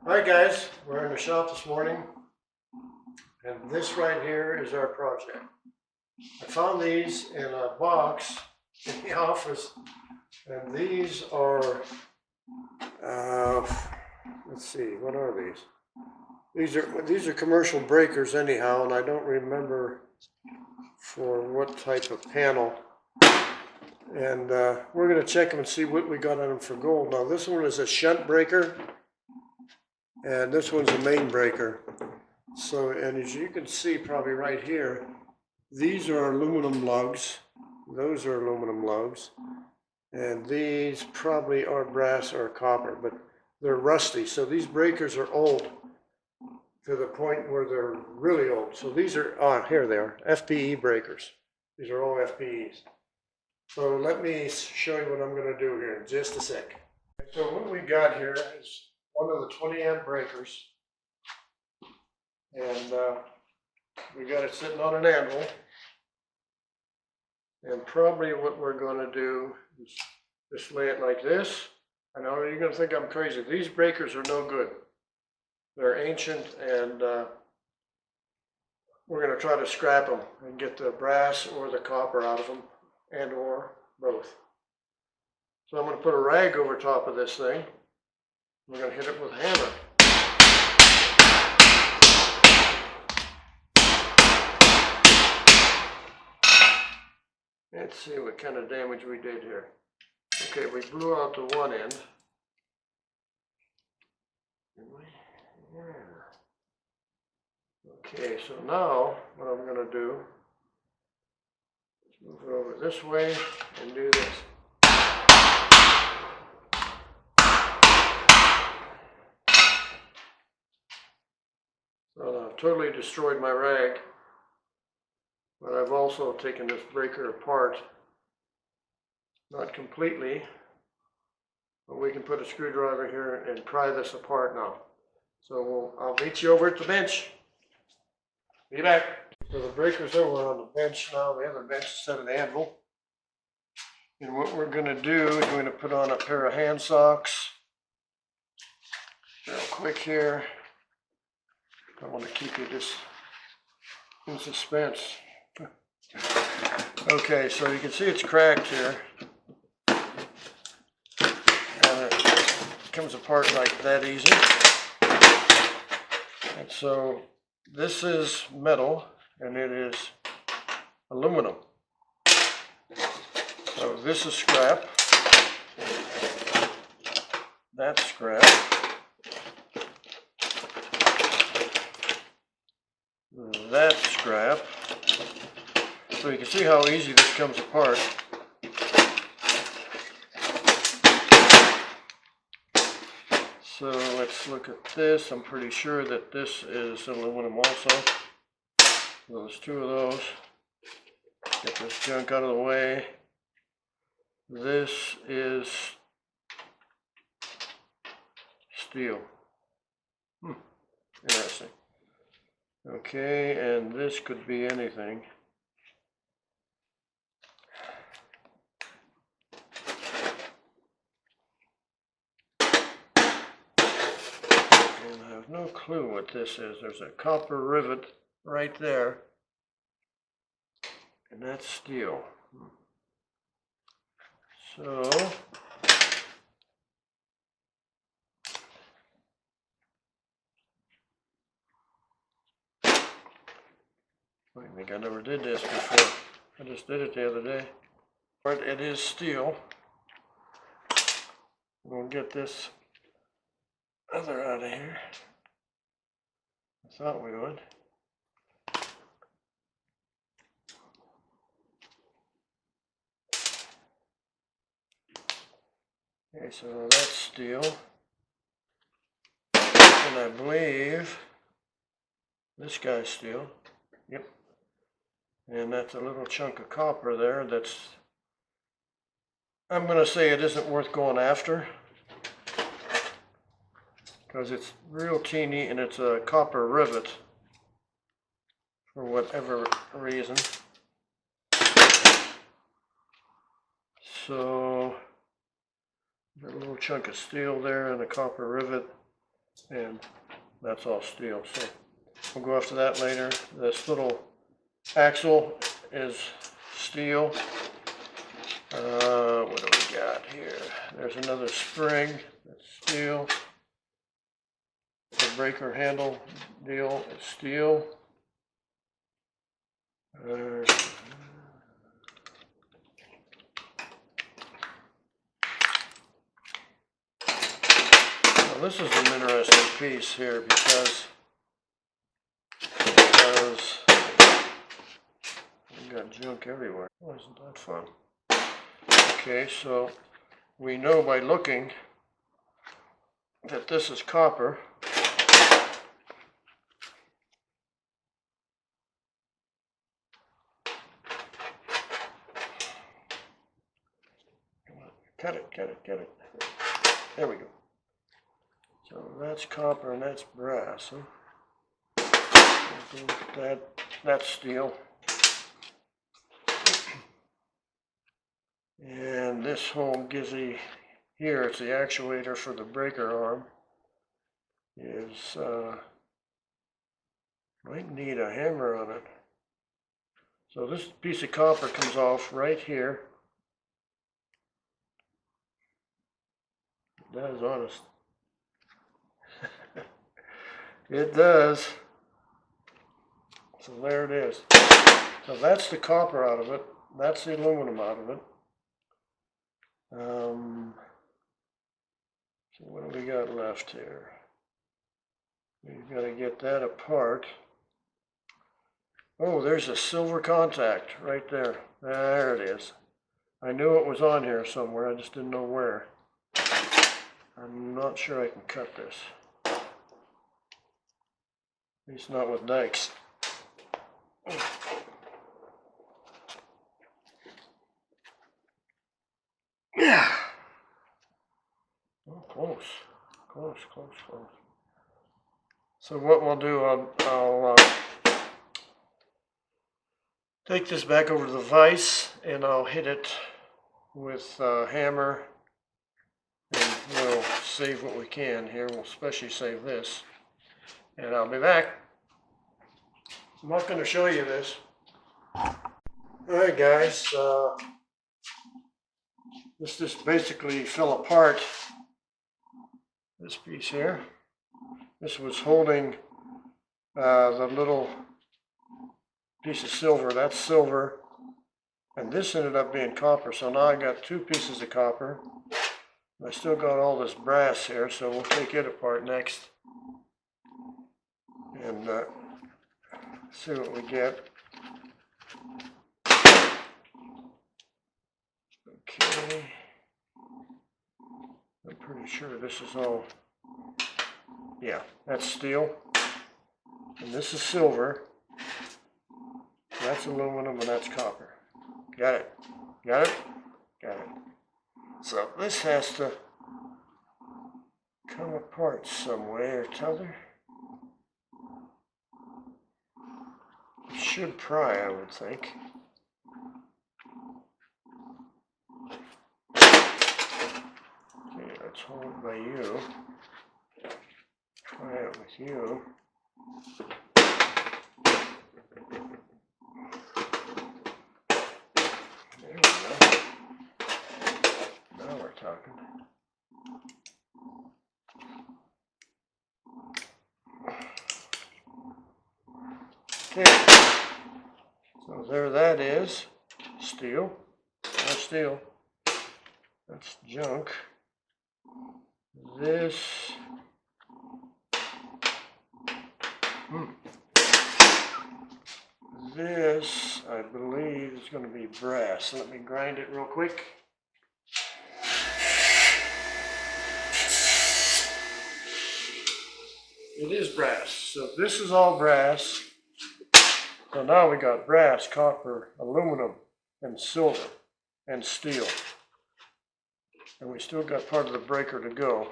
Hi guys, we're in the shop this morning, and this right here is our project. I found these in a box in the office, and these are, let's see, what are these? These are commercial breakers anyhow, and I don't remember for what type of panel. And we're going to check them and see what we got on them for gold. Now this one is a shunt breaker, and this one's a main breaker. So, and as you can see probably right here, these are aluminum lugs, those are aluminum lugs, and these probably are brass or copper, but they're rusty. So these breakers are old to the point where they're really old. So these are, here they are, FPE breakers. These are all FPEs. So let me show you what I'm going to do here in just a sec. So what we got here is one of the 20 amp breakers, and we got it sitting on an anvil. And probably what we're going to do is just lay it like this. I know you're going to think I'm crazy. These breakers are no good. They're ancient, and we're going to try to scrap them and get the brass or the copper out of them, and or both. So I'm going to put a rag over top of this thing. We're going to hit it with a hammer. Let's see what kind of damage we did here. Okay, we blew out the one end. Yeah. Okay, so now what I'm going to do is move it over this way and do this. So I've totally destroyed my rag, but I've also taken this breaker apart. Not completely, but we can put a screwdriver here and pry this apart now. So I'll meet you over at the bench. Be back. So the breaker's over on the bench now. The other bench instead of the anvil. And what we're going to do is we're going to put on a pair of hand socks. Real quick here. I want to keep you just in suspense. Okay, so you can see it's cracked here. And it comes apart like that easy. And so this is metal and it is aluminum. So this is scrap. That's scrap. That's scrap. So you can see how easy this comes apart. So let's look at this. I'm pretty sure that this is aluminum also. Those two of those. Get this junk out of the way. This is steel. Interesting. Okay, and this could be anything. And I have no clue what this is. There's a copper rivet right there, and that's steel. So I think I never did this before. I just did it the other day. But it is steel. We'll get this other out of here. I thought we would. Okay, so that's steel. And I believe this guy's steel. Yep. And that's a little chunk of copper there that's, I'm going to say it isn't worth going after, because it's real teeny and it's a copper rivet for whatever reason. So a little chunk of steel there and a copper rivet. and that's all steel. So we'll go after that later. This little axle is steel. What do we got here? There's another spring, that's steel. The breaker handle deal is steel. Now this is an interesting piece here because we got junk everywhere. Oh, isn't that fun? Okay, so we know by looking that this is copper. Cut it, cut it, cut it. There we go. So that's copper and that's brass. Huh? That's steel. And this whole gizzy here, it's the actuator for the breaker arm, is might need a hammer on it. So this piece of copper comes off right here. It does, honest. It does. So there it is. So that's the copper out of it. That's the aluminum out of it. So what do we got left here? We've got to get that apart. Oh, there's a silver contact right there. There it is. I knew it was on here somewhere. I just didn't know where. I'm not sure I can cut this. At least not with dikes. Yeah. Oh, close. Close, close, close. So what we'll do, I'll take this back over to the vise and I'll hit it with a hammer, and we'll save what we can here. We'll especially save this. And I'll be back. I'm not going to show you this. Alright guys, this just basically fell apart. This piece here. This was holding the little piece of silver. That's silver. And this ended up being copper. So now I got two pieces of copper. I still got all this brass here, so we'll take it apart next. And see what we get. Okay. I'm pretty sure this is all, yeah, that's steel. And this is silver. That's aluminum and that's copper. Got it? Got it? Got it. So this has to come apart some way or t'other. It should pry, I would think. Okay, let's hold it by you. Try it with you. There we go. Now we're talking. Okay, so there that is. Steel. Not steel. That's junk. This. This, I believe, is going to be brass. Let me grind it real quick. It is brass. So this is all brass. So now we got brass, copper, aluminum, and silver, and steel. And we still got part of the breaker to go.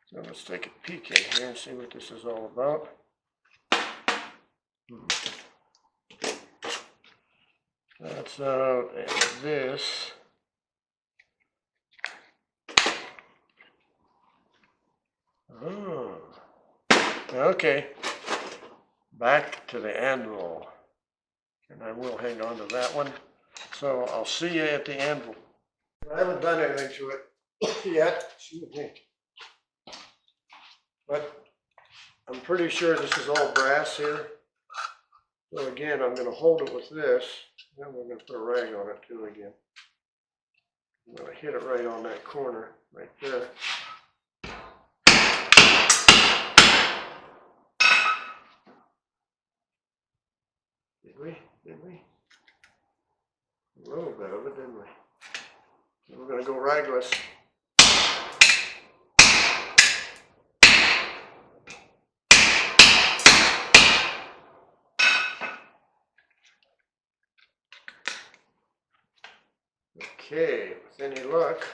So let's take a peek in here and see what this is all about. That's out, and this. Oh. Okay, back to the anvil. And I will hang on to that one. So I'll see you at the anvil. I haven't done anything to it yet, excuse me. But I'm pretty sure this is all brass here. So again, I'm going to hold it with this. Then we're going to put a rag on it too again. I'm going to hit it right on that corner, right there. Did we? A little bit of it, didn't we? We're going to go ragless. Okay, with any luck,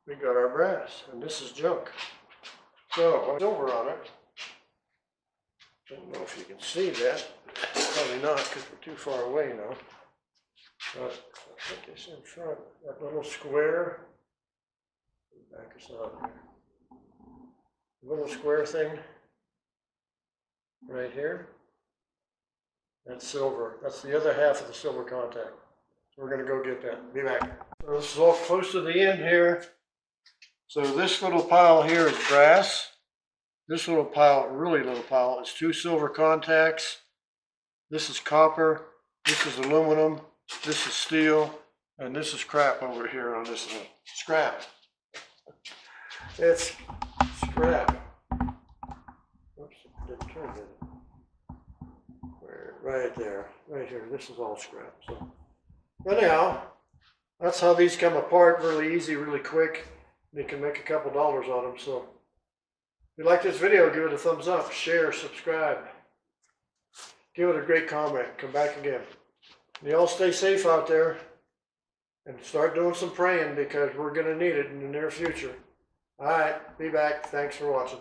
we got our brass, and this is junk. So, what's over on it? Don't know if you can see that. Probably not, because we're too far away now. But I'll put this in front. That little square. Back us up here. Little square thing right here. That's silver. That's the other half of the silver contact. We're going to go get that. Be back. So this is all close to the end here. So this little pile here is brass. This little pile, really little pile, is 2 silver contacts. This is copper. This is aluminum. This is steel. And this is crap over here on this one. Scrap. It's scrap. Oops, didn't turn it. Right there. Right here. This is all scrap. So anyhow, that's how these come apart really easy, really quick. You can make a couple dollars on them. So if you like this video, give it a thumbs up, share, subscribe. Give it a great comment. Come back again. You all stay safe out there and start doing some praying because we're going to need it in the near future. All right, be back. Thanks for watching.